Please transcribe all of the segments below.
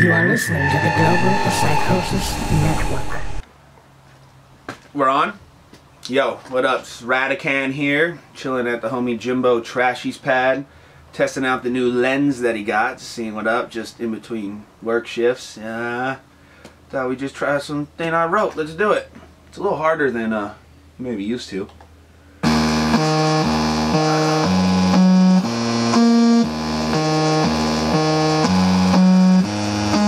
You are listening to the Global Psychosis Network. We're on? Yo, what up? It's Radican here, chilling at the homie Jimbo Trashy's pad, testing out the new lens that he got, seeing what up, just in between work shifts. Thought we'd just try something I wrote. Let's do it. It's a little harder than you maybe used to.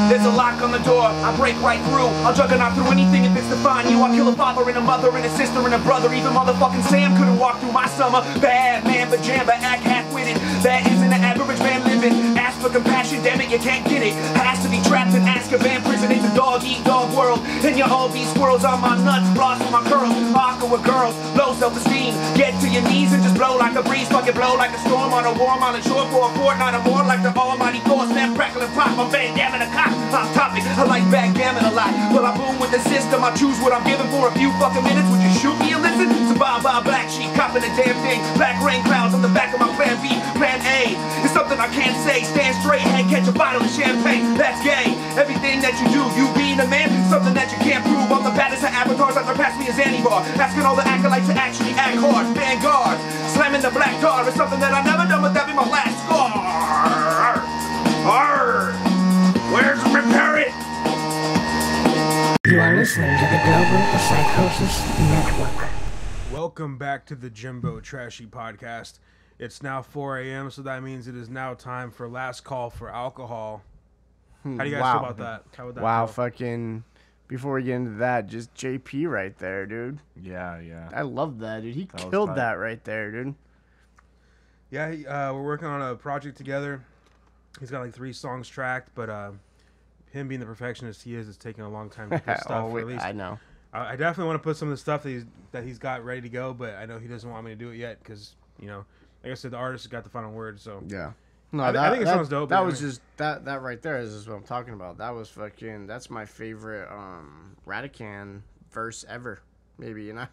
There's a lock on the door, I break right through. I'll juggernaut through anything if it's to find you. I'll kill a father and a mother and a sister and a brother. Even motherfucking Sam couldn't walk through my summer. Bad man, pajama, act half-witted. That isn't an average man living. Ask for compassion, damn it, you can't get it. Has to be trapped in Azkaban prison. It's a dog-eat-dog world. And you're all these squirrels on my nuts, bras on my curls. Awkward with girls, low self-esteem. Get to your knees and just blow like a breeze. Fucking blow like a storm on a warm island shore for a fortnight or more. Like the almighty Thor, snap, crackle, and pop. I'm Van Damme in a cop. Off topic, I like backgammon a lot. Well, I boom with the system, I choose what I'm giving for a few fucking minutes. Would you shoot me and listen? So bye black sheep, copping a damn thing. Black rain clouds on the back of my plan B. Plan A is something I can't say. Stand straight, head catch a bottle of champagne. That's gay. Everything that you do, you being a man, something that you can't prove. I'm the baddest of avatars, out there past me as Annie-Bar. Asking all the acolytes to actually act hard. Vanguard, slamming the black tar is something that I've never done, but that be my last scar. Arr. Where's repair it? You are listening to the Global Psychosis Network. Welcome back to the Jimbo Trashy podcast. It's now 4 a.m., so that means it is now time for last call for alcohol. How do you guys feel about that? How would that Wow, feel? fucking... Before we get into that, just JP right there, dude. Yeah. I love that, dude. He That was killed tight. that right there, dude. Yeah, we're working on a project together. He's got like 3 songs tracked, but him being the perfectionist he is, it's taking a long time to put stuff released. I know. I definitely want to put some of the stuff that he's got ready to go, but I know he doesn't want me to do it yet because, you know, like I said, the artist got the final word, so... Yeah. No, I think it sounds dope. That but was anyway. just that right there is what I'm talking about. That was fucking. That's my favorite Radican verse ever, maybe. You know,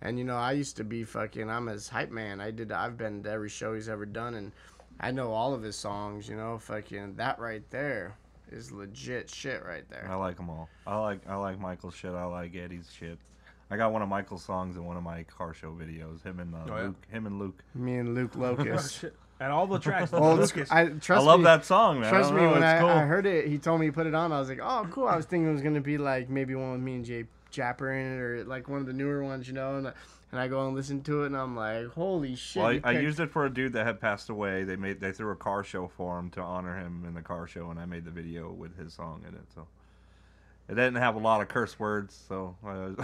and I used to be fucking. I'm his hype man. I've been to every show he's ever done, and I know all of his songs. Fucking that right there is legit shit right there. I like them all. I like Michael's shit. I like Eddie's shit. I got one of Michael's songs in one of my car show videos. Him and Luke. Me and Luke Oh, Locust. shit. And all the tracks. Well, Lucas. I love that song, man. Trust me, when it's cool. I heard it, he told me to put it on. I was like, oh, cool. I was thinking it was going to be like maybe one with me and Jay Japper in it or like one of the newer ones, and I go and listen to it, and I'm like, holy shit. Well, I used it for a dude that had passed away. They threw a car show for him to honor him in the car show, and I made the video with his song in it. So it didn't have a lot of curse words, so I was,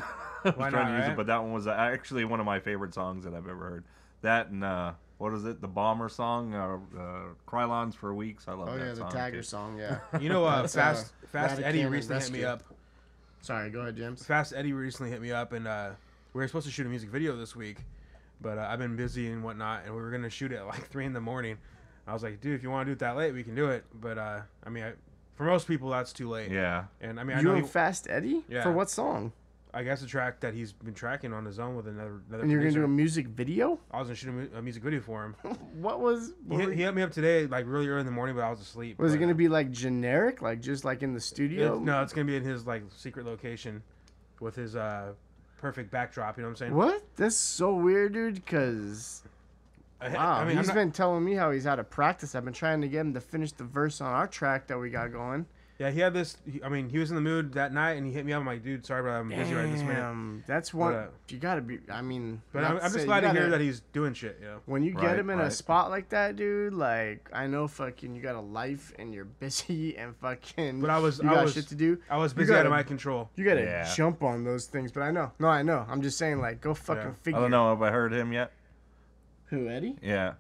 trying to use it. But that one was actually one of my favorite songs that I've ever heard. That and what is it? The Bomber song, Krylons for Weeks. I love that song. Oh, yeah, the Tagger song, yeah. You know, Fast Radican Eddie and recently hit me Rescue. up. Sorry, go ahead, James. Fast Eddie recently hit me up, and we were supposed to shoot a music video this week, but I've been busy and whatnot, and we were gonna shoot it at like 3 in the morning. I was like, dude, if you want to do it that late, we can do it. But for most people, that's too late. Yeah. And I mean, I You know and Fast Eddie? Yeah. For what song? I guess a track that he's been tracking on his own with another. And you're going to producer. do a music video? I was gonna shoot a music video for him. What was... He hit me up today, like really early in the morning, but I was asleep. Was it but- going to be like generic? Like just like in the studio? No, it's gonna be in his like secret location, with his perfect backdrop. You know what I'm saying? What? That's so weird, dude, because... Wow, I mean, he's been telling me how he's out of practice. I've been trying to get him to finish the verse on our track that we got going. Yeah, he had this. He was in the mood that night, and he hit me up. I'm like, dude, sorry, but I'm busy right this minute. Damn, that's one. But, you gotta be. I mean, But not I'm to just say- glad you to hear gotta- that he's doing shit. You know. When you get Right, him in a right. spot like that, dude, like I know, fucking, you got a life and you're busy and fucking. But I was shit to do. I was You busy out gotta- of my control. You gotta Yeah. jump on those things. But I know. No, I know. I'm just saying, like, go fucking Yeah. figure. I don't know. Have I heard him yet? Who, Eddie? Yeah.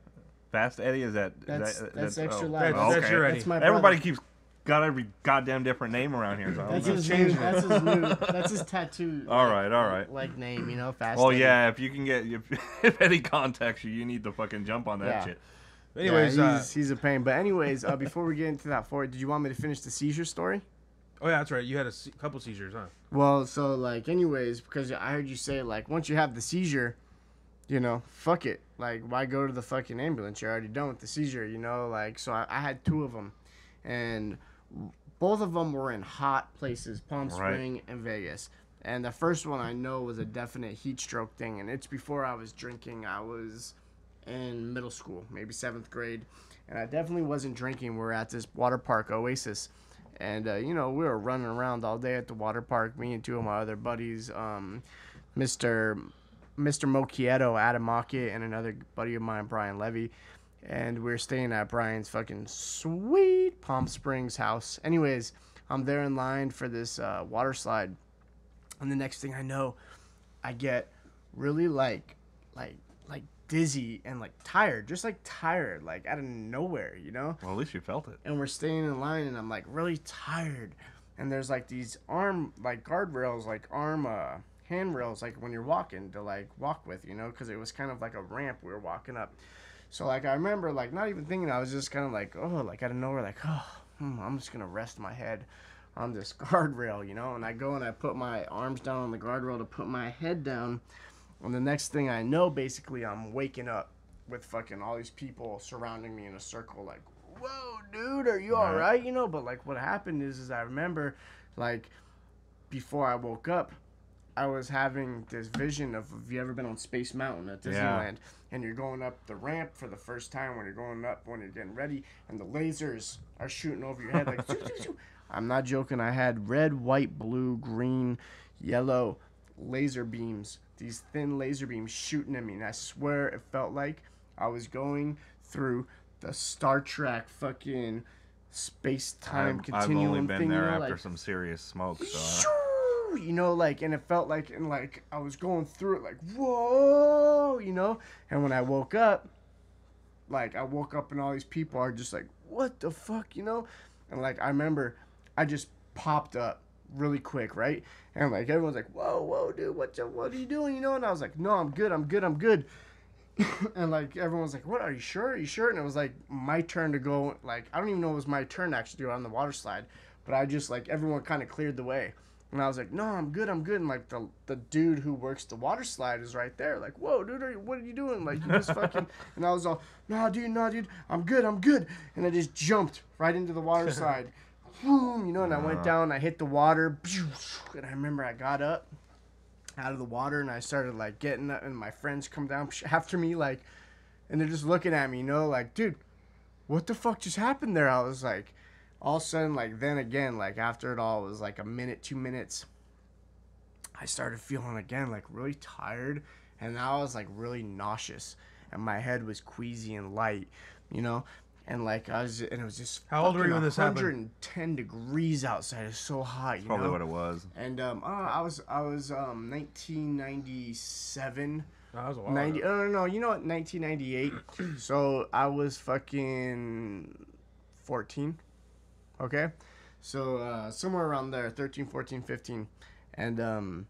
Fast Eddie, is that... That's extra oh. loud. That's your Eddie. That's my Everybody brother. keeps got every goddamn different name around here. So I don't That's know. his changing new. That's his new. That's his tattoo. All right. Like name, Fast. Well, Eddie. yeah, if you can get... If Eddie contacts you, you need to fucking jump on that Yeah. shit. Anyways, yeah, he's a pain. But anyways, before we get into that, did you want me to finish the seizure story? oh yeah, that's right. You had a couple seizures, huh? Well, so like, anyways, because I heard you say like once you have the seizure, fuck it. Like, why go to the fucking ambulance? You're already done with the seizure, like. So I had 2 of them, and both of them were in hot places, Palm Right. Spring and Vegas. And the first one I know was a definite heat stroke thing, and it's before I was drinking. I was in middle school, maybe 7th grade, and I definitely wasn't drinking. We were at this water park, Oasis, and we were running around all day at the water park. Me and two of my other buddies, Mr. Moquieto, Adam Mockett, and another buddy of mine, Brian Levy. And we were staying at Brian's fucking sweet Palm Springs house. Anyways, I'm there in line for this water slide. And the next thing I know, I get really like dizzy and like tired, just like tired, like out of nowhere, Well, at least you felt it. And we're staying in line, and I'm like really tired. And there's like these arm like guardrails, like arm handrails, like when you're walking to like walk with, because it was kind of like a ramp we were walking up. So like I remember like not even thinking, I was just kind of like, oh, like out of nowhere, like, I'm just gonna rest my head on this guardrail, and I go and I put my arms down on the guardrail to put my head down, and the next thing I know, basically I'm waking up with fucking all these people surrounding me in a circle, like, whoa, dude, are you all right? But like what happened is I remember, like, before I woke up, I was having this vision of, have you ever been on Space Mountain at Disneyland? And you're going up the ramp for the first time when you're getting ready, and the lasers are shooting over your head like, shoo, shoo, shoo. I'm not joking. I had red, white, blue, green, yellow laser beams, these thin laser beams shooting at me. And I swear it felt like I was going through the Star Trek fucking space-time continuum I've only been thing, there after like, some serious smoke. So and it felt like, and like I was going through it like, whoa, and when I woke up, like I woke up and all these people are just like, what the fuck, and like I remember I just popped up really quick, right? And like everyone's like, whoa, dude, what are you doing, and I was like, no, I'm good. And like everyone's like, what, are you sure? And it was like my turn to go, like I don't even know it was my turn to actually do it on the water slide, but I just like, everyone kind of cleared the way. And I was like, no, I'm good. And like the dude who works the water slide is right there. Like, whoa, dude, what are you doing? Like, you just fucking. And I was all, no, dude, I'm good. And I just jumped right into the water slide. Boom, and I went down. I hit the water. And I remember I got up out of the water and I started like getting up, and my friends come down after me, like, and they're just looking at me, like, dude, what the fuck just happened there? I was like, all of a sudden, like, then again, like, after it all, it was like a minute, 2 minutes, I started feeling again, like, really tired, and now I was, like, really nauseous, and my head was queasy and light, and, like, and it was just How old were you when this happened? 110 degrees outside. It's so hot, probably what it was. And, I was 1997. That was a while 90. ago. No, 1998. So I was fucking 14. Okay, so somewhere around there, 13, 14, 15, and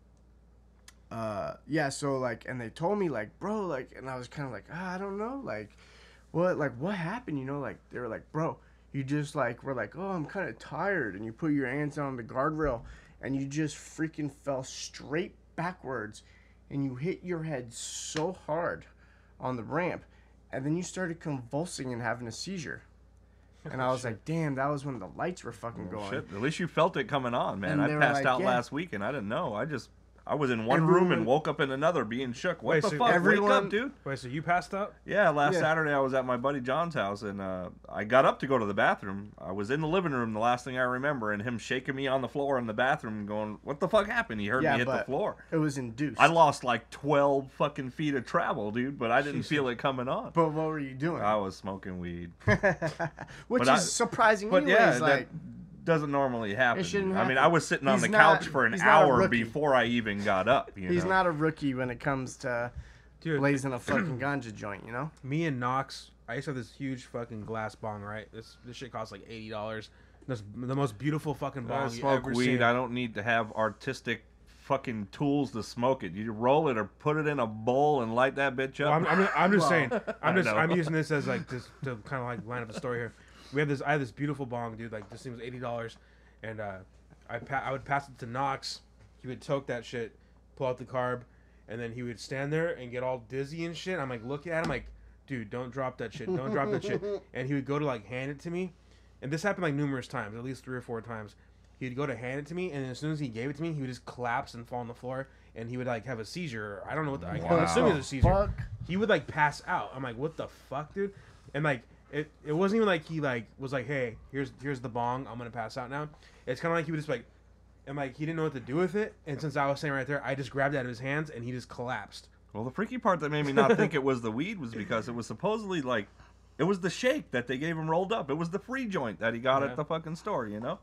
so like, and they told me like, bro, like, and I was kind of like, I don't know, like, what happened, like, they were like, bro, you just like, we're like, oh, I'm kind of tired, and you put your hands on the guardrail, and you just freaking fell straight backwards, and you hit your head so hard on the ramp, and then you started convulsing and having a seizure. And I was like, damn, that was when the lights were fucking going. Shit, at least you felt it coming on, man. And I they were passed like, out yeah. last week and I didn't know. I was in one room and woke up in another being shook. What Wait, the so fuck? Wake up, dude. Wait, so you passed out? Yeah, last Saturday I was at my buddy John's house and I got up to go to the bathroom. I was in the living room, the last thing I remember, and him shaking me on the floor in the bathroom going, what the fuck happened? He heard me hit the floor. It was induced. I lost like 12 fucking feet of travel, dude, but I didn't feel it coming on. But what were you doing? I was smoking weed. Which is surprising anyways. Yeah, like, doesn't normally happen. It shouldn't I mean, happen. I was sitting on He's the not- couch for an he's not a hour rookie. before I even got up. He's not a rookie when it comes to Dude, blazing a fucking ganja joint, me and Knox, I used to have this huge fucking glass bong, right? This shit costs like $80. That's the most beautiful fucking bong I you smoke ever weed. seen. I don't need to have artistic fucking tools to smoke it. You roll it or put it in a bowl and light that bitch up. Well, I'm just saying. I know. I'm using this as like just to kind of like line up the story here. I have this beautiful bong, dude. Like this thing was $80, and I would pass it to Knox. He would toke that shit, pull out the carb, and then he would stand there and get all dizzy and shit. I'm like looking at him like, dude, don't drop that shit. Don't drop that shit. And he would go to like hand it to me, and this happened like numerous times, at least 3 or 4 times. He'd go to hand it to me, and as soon as he gave it to me, he would just collapse and fall on the floor, and he would like have a seizure. I don't know what I'm assuming it was a seizure. Fuck. He would like pass out. I'm like, what the fuck, dude? And like it wasn't even like he like was like, hey, here's the bong, I'm gonna pass out now. It's kind of like he would just like, and like he didn't know what to do with it. And since I was standing right there, I just grabbed it out of his hands, and he just collapsed. Well, the freaky part that made me not think it was the weed was because it was supposedly like, it was the shake that they gave him rolled up. It was the free joint that he got at the fucking store, you know?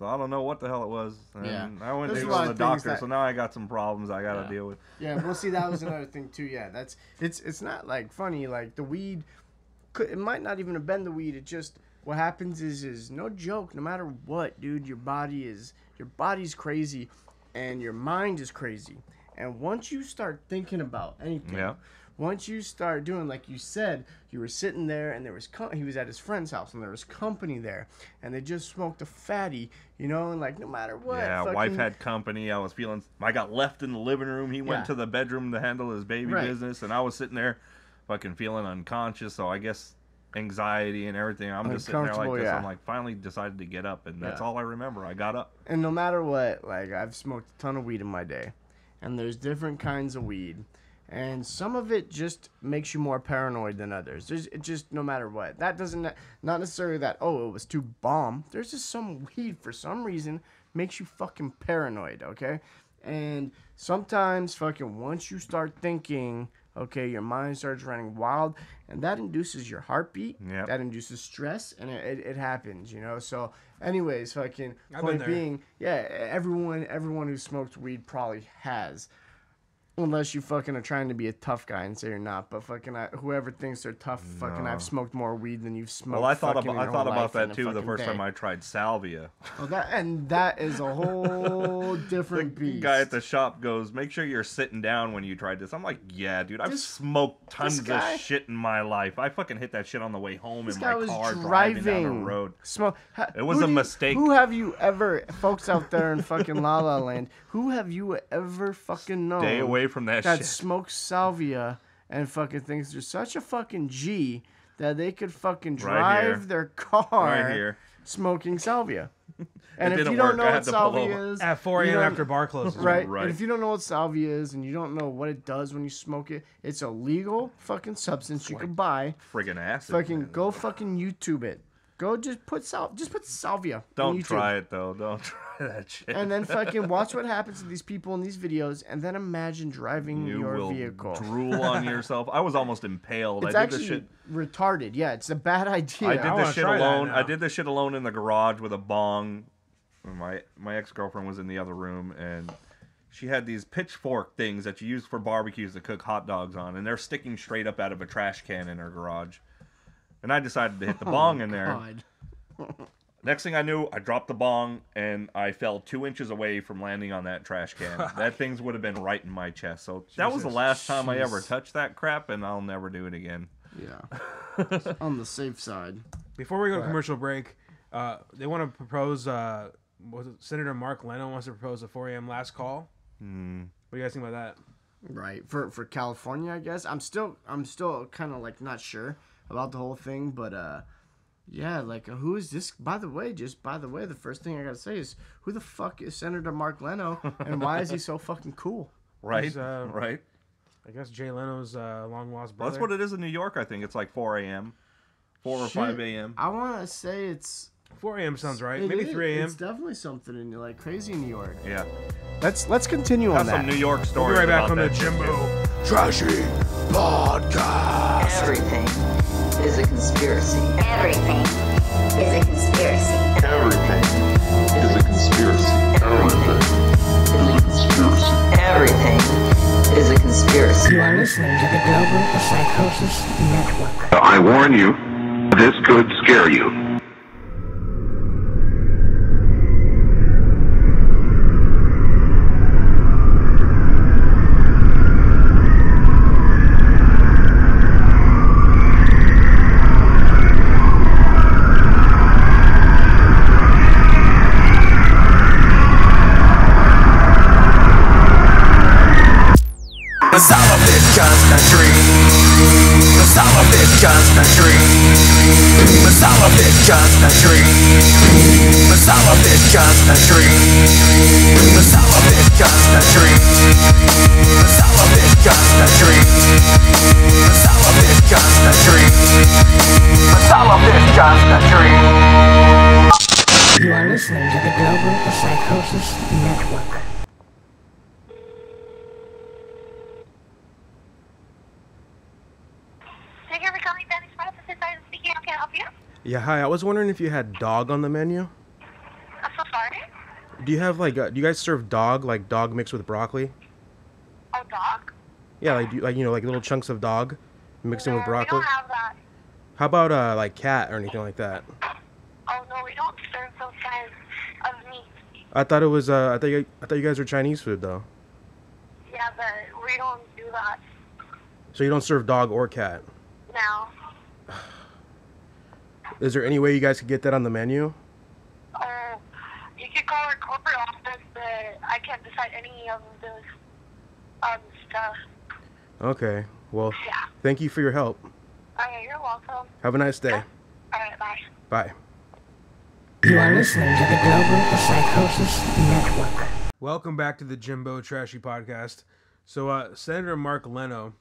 So I don't know what the hell it was. And I went to go to the doctor, so now I got some problems I got to deal with. Yeah, well, see, that was another thing, too. Yeah, it's not, like, funny. Like, the weed, it might not even have been the weed. It just, what happens is no joke, no matter what, dude, your body's crazy, and your mind is crazy. And once you start thinking about anything, once you start doing, like you said, you were sitting there and he was at his friend's house and there was company there and they just smoked a fatty, you know, and like no matter what. Yeah, wife had company. I got left in the living room. He went to the bedroom to handle his baby business, and I was sitting there fucking feeling unconscious. So I guess anxiety and everything. I'm just sitting there like this. I'm like, finally decided to get up, and that's all I remember. I got up. And no matter what, like I've smoked a ton of weed in my day, and there's different kinds of weed. And some of it just makes you more paranoid than others. It just, no matter what. That doesn't, not necessarily that, oh, it was too bomb. There's just some weed, for some reason, makes you fucking paranoid, okay? And sometimes, fucking, once you start thinking, okay, your mind starts running wild, and that induces your heartbeat. Yep. That induces stress, and it happens, you know? So, anyways, fucking, I've been point there. being, yeah, everyone who smoked weed probably has. Unless you fucking are trying to be a tough guy and say you're not, but fucking whoever thinks they're tough, fucking I've smoked more weed than you've smoked. Well, I thought fucking about your whole life that in a too the fucking first day. time I tried salvia. Oh, that is a whole different The beast. guy at the shop goes, "Make sure you're sitting down when you tried this." I'm like, "Yeah, dude, I've smoked tons of shit in my life. I fucking hit that shit on the way home in my car driving down the road. It was a mistake." Who have you ever, folks out there in fucking La La Land? Who have you ever fucking known? Stay away from that shit. Smokes salvia and fucking thinks they're such a fucking G that they could fucking drive their car smoking salvia. And if you don't know what salvia is, at 4 a.m. after bar closes, right? And if you don't know what salvia is and you don't know what it does when you smoke it, it's a legal fucking substance you can buy. Friggin' acid. Fucking go fucking YouTube it. Go just put salvia. Don't try it though. Don't try that shit. And then fucking watch what happens to these people in these videos, and then imagine driving your vehicle. Drool on yourself. I was almost impaled. It's I did actually this shit. retarded. Yeah, it's a bad idea. I did this shit alone. I did this shit alone in the garage with a bong. My ex-girlfriend was in the other room, and she had these pitchfork things that you use for barbecues to cook hot dogs on, and they're sticking straight up out of a trash can in her garage. And I decided to hit the bong in there. Next thing I knew, I dropped the bong, and I fell 2 inches away from landing on that trash can. That thing would have been right in my chest. So that was the last time I ever touched that crap, and I'll never do it again. Yeah. On the safe side. Before we go to commercial break, they want to propose, Senator Mark Leno wants to propose a 4 a.m. last call. What do you guys think about that? Right. For California, I guess. I'm still kind of like not sure about the whole thing, but yeah, like who is this? By the way, the first thing I gotta say is who the fuck is Senator Mark Leno, and why is he so fucking cool? Right, He's, right. I guess Jay Leno's long lost brother. Well, that's what it is in New York. I think it's like 4 a.m., 4 or 5 a.m. I want to say it's 4 a.m. sounds right. Maybe 3 a.m. It's definitely something in like crazy in New York. Yeah. Let's continue on Have that. some New York stories. We'll be right back about on the that shit, Jimbo too. Trashy Podcast. Everything is a conspiracy. Everything is a conspiracy. Everything is a conspiracy. Everything is a conspiracy. You are listening to the Global Psychosis Network. I warn you, this could scare you. Some of it's just a dream. Some of it's just a dream. But some of it's just a dream. But some of it's just a dream. But some of it's just a dream. But some of it's just a dream. But some of it's just a dream. But some of it's just a dream. You are listening to the Global Psychosis Network. Thank you for calling Dennis Express. This is Simon speaking. How can I help you? Yeah, hi. I was wondering if you had dog on the menu. I'm so sorry. Do you have like, do you guys serve dog, like dog mixed with broccoli? Oh, dog? Yeah, like, like little chunks of dog mixed in with We broccoli? don't have that. How about, like cat or anything like that? Oh, no, we don't serve those kinds of meat. I thought it was, I thought you guys were Chinese food, though. Yeah, but we don't do that So you don't serve dog or cat? now. Is there any way you guys could get that on the menu? Oh, you can call our corporate office, but I can't decide any of those stuff. Okay, well, Yeah. thank you for your help. Okay, you're welcome. Have a nice day. All right, bye. Bye. You are listening to the Global Psychosis Network. Welcome back to the Jimbo Trashy podcast. So, Senator Mark Leno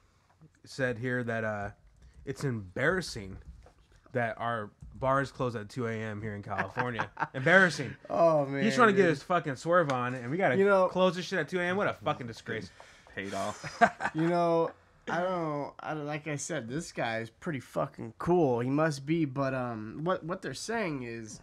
said here that it's embarrassing that our bars close at 2 a.m. here in California. Embarrassing. Oh man, He's trying to get dude. his fucking swerve on, and we gotta close this shit at 2 a.m. What a fucking disgrace. Paid off. You know, I don't. Like I said, this guy is pretty fucking cool. He must be, but what they're saying is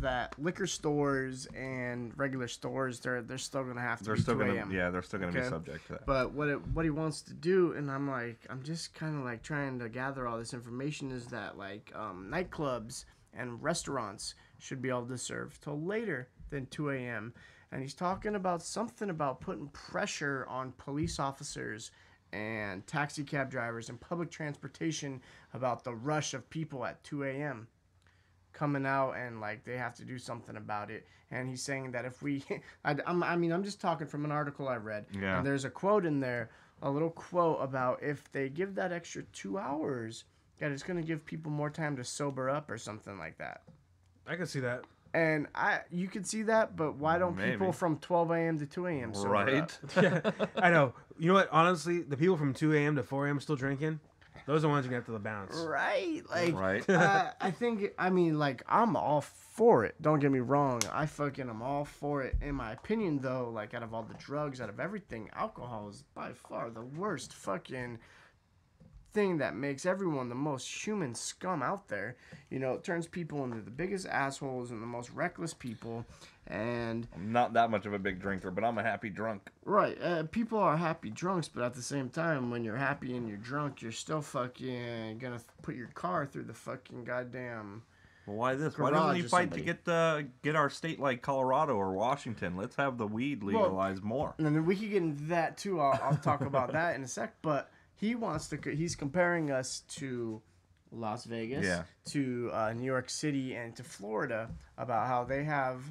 that liquor stores and regular stores they're still gonna have to They're be still 2 gonna, a.m. yeah, they're still gonna be Okay? subject to that. But what he wants to do, and I'm just kind of like trying to gather all this information, is that like nightclubs and restaurants should be able to serve till later than 2 a.m. And he's talking about something about putting pressure on police officers and taxi cab drivers and public transportation about the rush of people at 2 a.m. coming out, and like they have to do something about it. And he's saying that if we I'm just talking from an article I read, Yeah. and there's a quote in there, a little quote about if they give that extra 2 hours, that it's going to give people more time to sober up or something like that. I can see that. And you could see that, but why don't Maybe. people from 12 a.m. to 2 a.m. sober Right. up? Yeah, I know. You know what? Honestly, the people from 2 a.m. to 4 a.m. still drinking, those are the ones you get to the bounce. Right? Like, Right. I think, like, I'm all for it. Don't get me wrong. I'm all for it. In my opinion, though, like, out of all the drugs, out of everything, alcohol is by far the worst fucking thing that makes everyone the most human scum out there. You know, it turns people into the biggest assholes and the most reckless people. And I'm not that much of a big drinker, but I'm a happy drunk. right, people are happy drunks, but at the same time, when you're happy and you're drunk, you're still fucking gonna put your car through the fucking goddamn. Well, why this? Why Garage doesn't he or fight somebody. to get our state like Colorado or Washington? Let's have the weed legalized more. And then we could get into that too. I'll talk about that in a sec. But he's comparing us to Las Vegas, Yeah. to New York City, and to Florida about how they have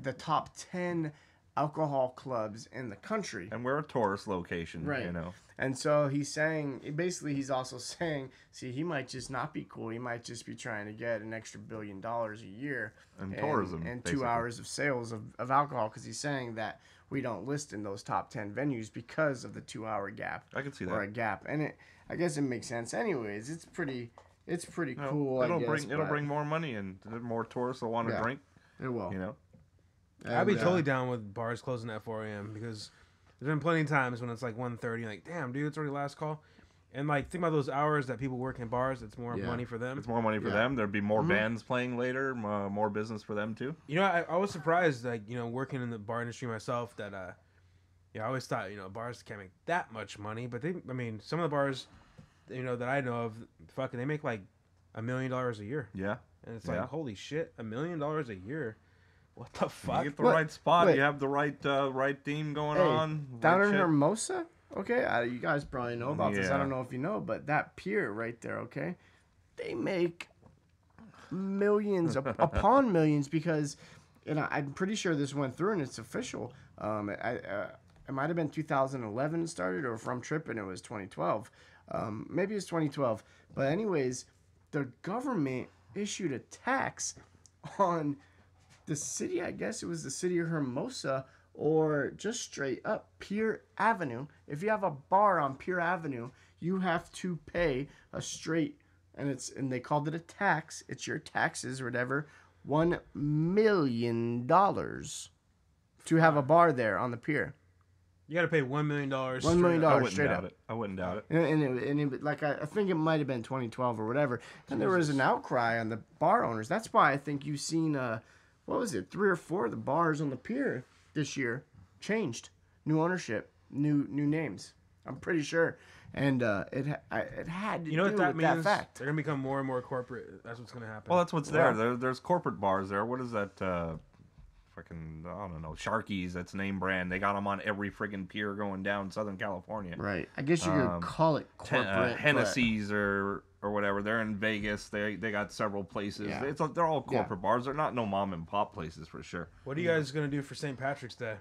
the top 10 alcohol clubs in the country. And we're a tourist location, Right. you know. And so he's he's also saying, see, he might just not be cool. He might just be trying to get an extra $1 billion a year And tourism, and 2 basically. hours of sales of alcohol, because he's saying that we don't list in those top 10 venues because of the 2 hour gap. I can see Or a that. gap. And I guess it makes sense. Anyways, it's pretty cool. It'll I guess, bring but more money, and more tourists will want to Yeah. drink. It will. You know. I'd be And, totally down with bars closing at 4 a.m. because there's been plenty of times when it's like 1:30, like, damn, dude, it's already last call. And like, think about those hours that people work in bars. It's more Yeah. money for them. It's more money for Yeah. them. There'd be more bands playing later, more business for them too. You know, I was surprised, like, you know, working in the bar industry myself, that I always thought, you know, bars can't make that much money, but some of the bars, you know, that I know of, fucking, they make like $1 million a year, Yeah. and it's Yeah. like, holy shit, $1 million a year. What the fuck? You get the What? right spot. Wait. You have the right theme going Hey, on. down right in shit. Hermosa, okay, you guys probably know about this. I Yeah. don't know if you know, but that pier right there, okay, they make millions upon millions because, and I'm pretty sure this went through and it's official. It might have been 2011 it started, or from Trip, and it was 2012. Maybe it's 2012. But anyways, the government issued a tax on the city, I guess it was the city of Hermosa, or just straight up Pier Avenue. If you have a bar on Pier Avenue, you have to pay a straight, and they called it a tax. It's your taxes or whatever. $1 million to have a bar there on the pier. You got to pay $1 million. $1 million straight up. I wouldn't doubt it. And like I think it might have been 2012 or whatever. And there was an outcry on the bar owners. That's why I think you've seen what was it, 3 or 4 of the bars on the pier this year changed, new ownership, new names. I'm pretty sure, and it had to You know do what that with that means? fact. They're gonna become more and more corporate. That's what's gonna happen. Well, that's what's there. There's corporate bars there. What is that? Fucking, I don't know, Sharky's. That's name brand. They got them on every friggin' pier going down Southern California. Right. I guess you could call it corporate. Hennessy's or whatever. They're in Vegas. They got several places. Yeah. They're all corporate bars. They're not no mom and pop places for sure. What are you guys gonna do for St. Patrick's Day?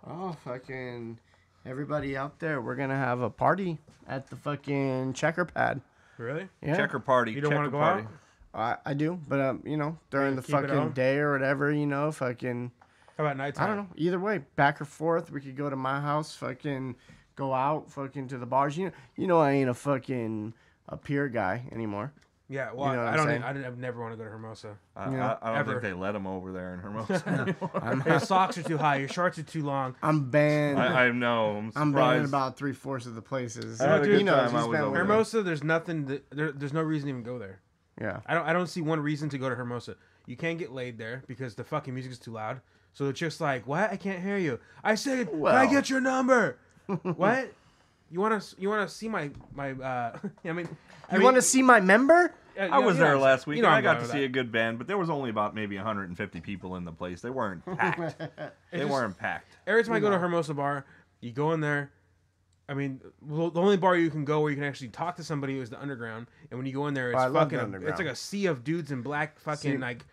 Oh, fucking everybody out there, we're gonna have a party at the fucking checker pad. Really? Yeah. Checker party. You don't want to go out? I do, but during the keep it at fucking home? day or whatever, fucking. How about nighttime? I don't know. Either way, back or forth, we could go to my house, fucking go out, fucking to the bars. You know, I ain't a pier guy anymore. Yeah, well, You know what I I'm don't. saying? I'd never want to go to Hermosa. I don't Ever. think they let them over there in Hermosa. Your socks are too high. Your shorts are too long. I'm banned. I know. I'm I'm surprised. banned about 3/4 of the places. I had a Dude, good time. I was over there. Hermosa, there's nothing. There's no reason to even go there. Yeah. I don't see one reason to go to Hermosa. You can't get laid there because the fucking music is too loud. So the chick's like, "What? I can't hear you." I said, "Can I get your number?" What? You want to see my I mean, You want to see my member? I was there last week. You know and I'm I got going to with see that. a good band, but there was only about maybe 150 people in the place. They weren't packed. They weren't packed. Every time I go to Hermosa bar, you go in there. I mean, the only bar you can go where you can actually talk to somebody is the underground. And when you go in there, it's I love the fucking. underground. It's like a sea of dudes in black, fucking See- like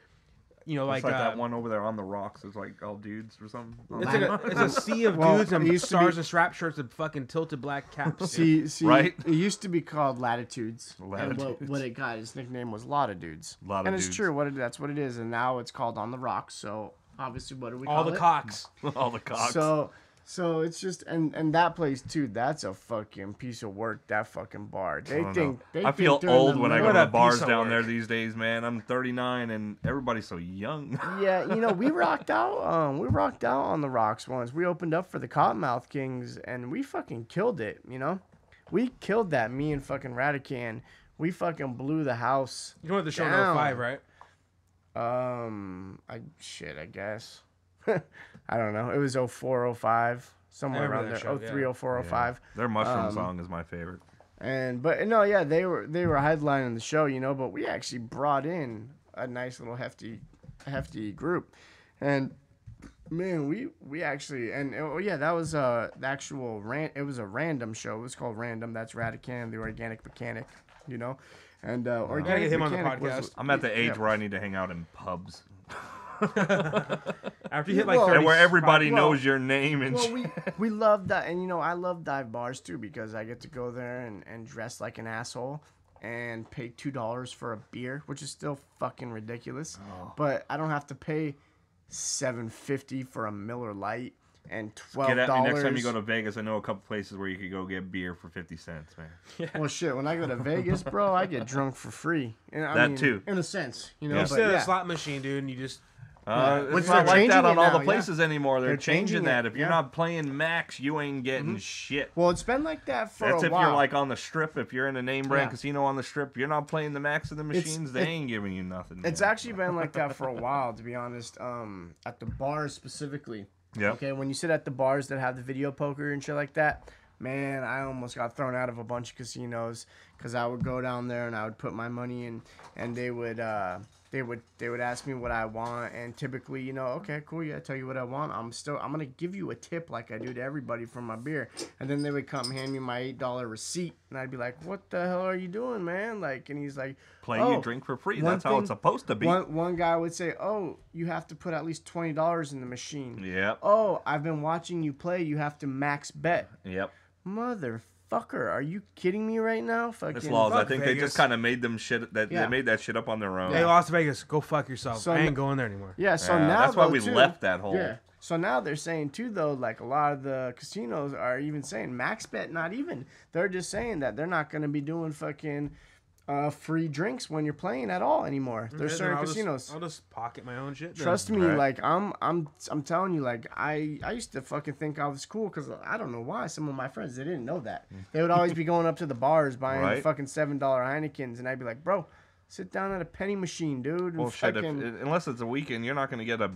It's like that one over there on the rocks. It's like all dudes or something. It's a sea of Well, dudes it and used to stars be- and strap shirts and fucking tilted black caps. See, Right? It used to be called Latitudes. Latitudes. And what it got, its nickname was Lotta Dudes. Lotta and it's Dudes. true. That's what it is. And now it's called On the Rocks. So obviously, what do we call All the it? cocks. all the cocks. So it's just and that place too. That's a fucking piece of work. That fucking bar. I don't know. They I feel think they're in old the when I middle- go to What the a bars piece of down there work. these days, man. I'm 39 and everybody's so young. Yeah, we rocked out. We rocked out on the rocks once. We opened up for the Cottonmouth Kings, and we fucking killed it. We killed that. Me and fucking Radican. We fucking blew the house. You know what the show down. 05, right? I guess. I don't know. It was 04, 05, somewhere I remember around that there. show, 03, yeah. 04, 05. Their mushroom song is my favorite. But no, yeah, they were headlining the show, but we actually brought in a nice little hefty group, and man, we actually that was the actual it was a random show. It was called Random. That's Radican, the Organic Mechanic, and Organic get him on the Mechanic podcast. was, I'm at the age where I need to hang out in pubs. After you hit like Well, 30, And where everybody well- knows your name and Well, shit. we love that, and I love dive bars too because I get to go there and dress like an asshole and pay $2 for a beer, which is still fucking ridiculous. But I don't have to pay $7.50 for a Miller Lite and $12. Get at me next time you go to Vegas. I know a couple places where you could go get beer for 50 cents, man. Well, shit, when I go to Vegas, bro, I get drunk for free. And I That mean, too. in a sense, you But sit at yeah. a slot machine, dude, and you just Which It's not they're like that changing on it all now, the places anymore. They're changing changing that. it, If you're yeah. not playing max, you ain't getting shit. Well, it's been like that for That's a if while. you're like on the strip. If you're in a name brand Yeah. casino on the strip, you're not playing the max of the machines. They ain't giving you nothing. It's man. actually been like that for a while, to be honest. At the bars specifically. Yep. Okay, when you sit at the bars that have the video poker and shit like that, man, I almost got thrown out of a bunch of casinos because I would go down there and I would put my money in, and they would ask me what I want, and typically, okay, cool, yeah, I tell you what I want. I'm gonna give you a tip like I do to everybody for my beer, and then they would come hand me my $8 receipt, and I'd be like, what the hell are you doing, man? Like, and he's like, Play oh, you drink for free. one That's how thing- it's supposed to be. One guy would say, oh, you have to put at least $20 in the machine. Yep. Oh, I've been watching you play. You have to max bet. Yep. Motherfucker, are you kidding me right now? Fucking It's laws. I Fuck think they Vegas. just kind of made them shit. They Yeah. made that shit up on their own. Hey, Las Vegas, go fuck yourself. So I ain't n- going there anymore. Yeah, so Yeah, now that's why though, we too, left that whole. Yeah. So now they're saying too though, like a lot of the casinos are even saying max bet, not even. They're just saying that they're not gonna be doing fucking free drinks when you're playing at all anymore. There's Okay, certain then casinos. I'll just pocket my own shit. then. Trust me, Right. like I'm telling you, like I used to fucking think I was cool because I don't know why some of my friends they didn't know that. They would always be going up to the bars buying Right. the fucking $7 Heinekens, and I'd be like, bro, sit down at a penny machine, dude. And Well, shit. fucking, Unless it's a weekend, you're not going to get a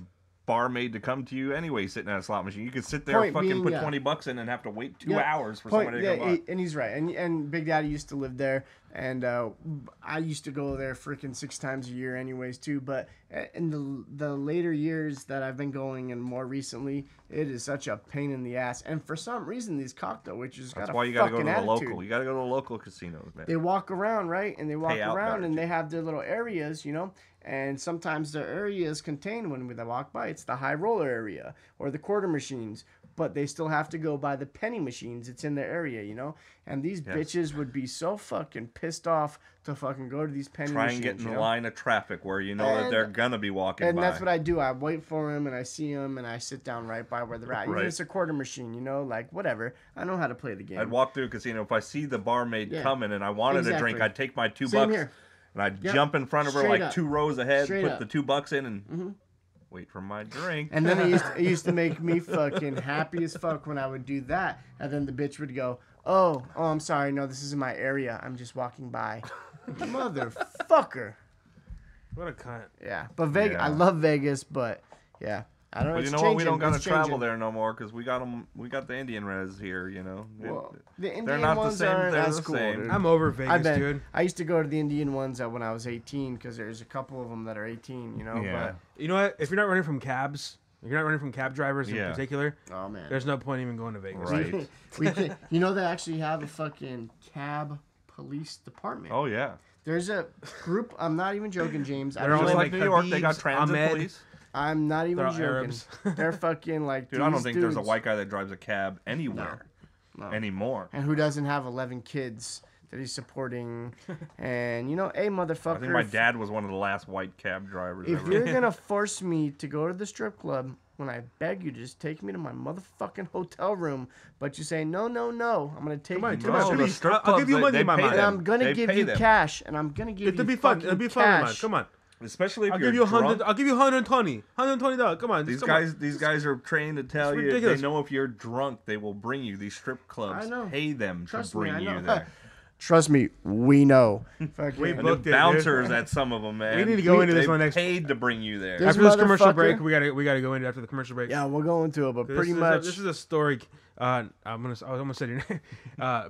barmaid to come to you anyway sitting at a slot machine. You could sit there, Point fucking being, put yeah. $20 in, and have to wait 2 Yeah. hours for somebody to come by. And he's right. And Big Daddy used to live there, and I used to go there freaking 6 times a year, anyways, too. But in the later years that I've been going, and more recently, it is such a pain in the ass. And for some reason, these cocktail witches got That's a why you got to fucking go to the attitude. local. You got to go to the local casinos, man. They walk around, right? And they walk Pay out around, there, and too. they have their little areas, you know. And sometimes their areas contain when they walk by, it's the high roller area or the quarter machines. But they still have to go by the penny machines. It's in their area, you know. And these bitches would be so fucking pissed off to fucking go to these penny Try machines. and get in you the know? line of traffic where you know that And- they're gonna be walking And by. that's what I do. I wait for them, and I see them, and I sit down right by where they're at. Even Right. if it's a quarter machine, you know, like whatever. I know how to play the game. I'd walk through a casino. If I see the barmaid Yeah. coming and I wanted a drink, Exactly. I'd take my $2 Same here. and I'd Yep. jump in front of her Straight like up. 2 rows ahead, Straight put up. the $2 in, and wait for my drink. And then it used to make me fucking happy as fuck when I would do that. And then the bitch would go, oh, I'm sorry. No, this isn't my area. I'm just walking by. Motherfucker. What a cunt. Yeah. But Vegas, Yeah. I love Vegas, but yeah. I don't know. But you It's know what? We changing. don't gotta It's travel changing. there no more because we got the Indian res here. You know, Well, the they're Indian not the ones same. aren't They're as the cool, same. dude. I'm over Vegas, dude. I used to go to the Indian ones when I was 18 because there's a couple of them that are 18, you know. Yeah. You know what? If you're not running from cabs, if you're not running from cab drivers in Yeah. particular, But, oh, man. there's no point even going to Vegas. Right. You know, they actually have a fucking cab police department. Oh yeah. There's a group. I'm not even joking, James. They're Just only like New York, they got Habibs, transit Ahmed. police. I'm not even They're all joking. Arabs. They're fucking like. Dude, I don't these think there's a dudes- white guy that drives a cab anywhere No. anymore. And who doesn't have 11 kids that he's supporting? And you know, hey, motherfucker. I think my dad was one of the last white cab drivers If ever. you're gonna force me to go to the strip club, when I beg you to just take me to my motherfucking hotel room, but you say no, I'm gonna take Come on, you to come my on, No, strip the please. strip I'll clubs, give you they- money they in my pay mind. and them. I'm gonna They give pay you them. cash, and I'm gonna give It'll you be fun. fucking It'll be fun, man. cash. Come on. Especially if I'll you're give you drunk. I'll give you $120. Come on. These come on. guys are trained to tell It's you. They ridiculous. know if you're drunk, they will bring you. These strip clubs I know. pay them Trust to me, bring I know. you there. Trust me, we know. Fucking- We And the booked it, dude. bouncers at some of them, man. We need to go into this They one next. paid to bring you there. This After this commercial motherfucker- break, we gotta go into after the commercial break. yeah, we'll go into it, but This pretty is much. this is a story. I almost said your name.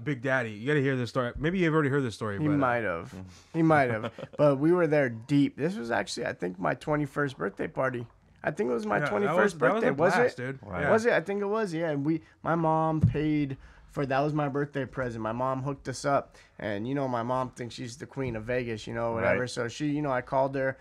Big Daddy. You gotta hear this story. Maybe you've already heard this story. He but, might have. He might have. But we were there deep. This was actually, I think, my 21st birthday party. I think it was my Yeah, 21st that was birthday. a blast, it? dude. Right. Was it? I think it was. Yeah. And my mom paid for that was my birthday present. My mom hooked us up, and you know, my mom thinks she's the queen of Vegas. You know, whatever. Right. So she, I called her.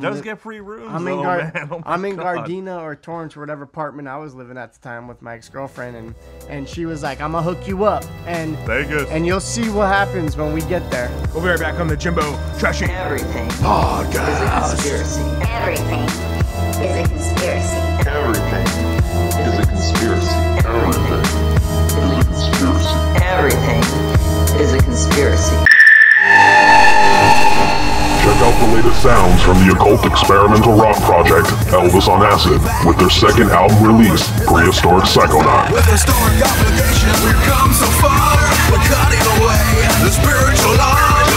Does get free rooms. I'm in, though, man. Oh my I'm in God. Gardena or Torrance, or whatever apartment I was living at the time with my ex-girlfriend, and she was like, "I'm gonna hook you up, and Vegas. and you'll see what happens when we get there." We'll be right back on the Jimbo Trashy Everything podcast. is a conspiracy. Everything is a conspiracy. Everything is a conspiracy. Everything is a conspiracy. Everything is a conspiracy. Check out the latest sounds from the occult experimental rock project, Elvis on Acid, with their second album release, Prehistoric Psychonaut. With historic obligations, we've come so far. We're cutting away the spiritual line.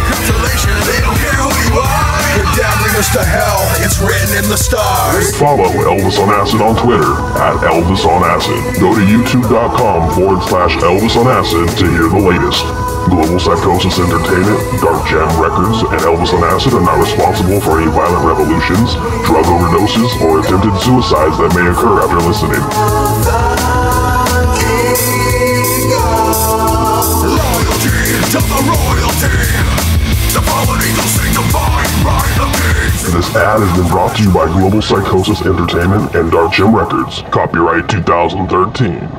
Constellation, they don't care who you are. They're damning us to hell. It's written in the stars. Follow Elvis on Acid on Twitter @Elvis on Acid. Go to youtube.com/Elvis on Acid to hear the latest. Global Psychosis Entertainment, Dark Jam Records, and Elvis on Acid are not responsible for any violent revolutions, drug overdoses, or attempted suicides that may occur after listening. Loyalty to the royalty. The fallen angels sanctified by the kings. This ad has been brought to you by Global Psychosis Entertainment and Dark Jam Records. Copyright 2013.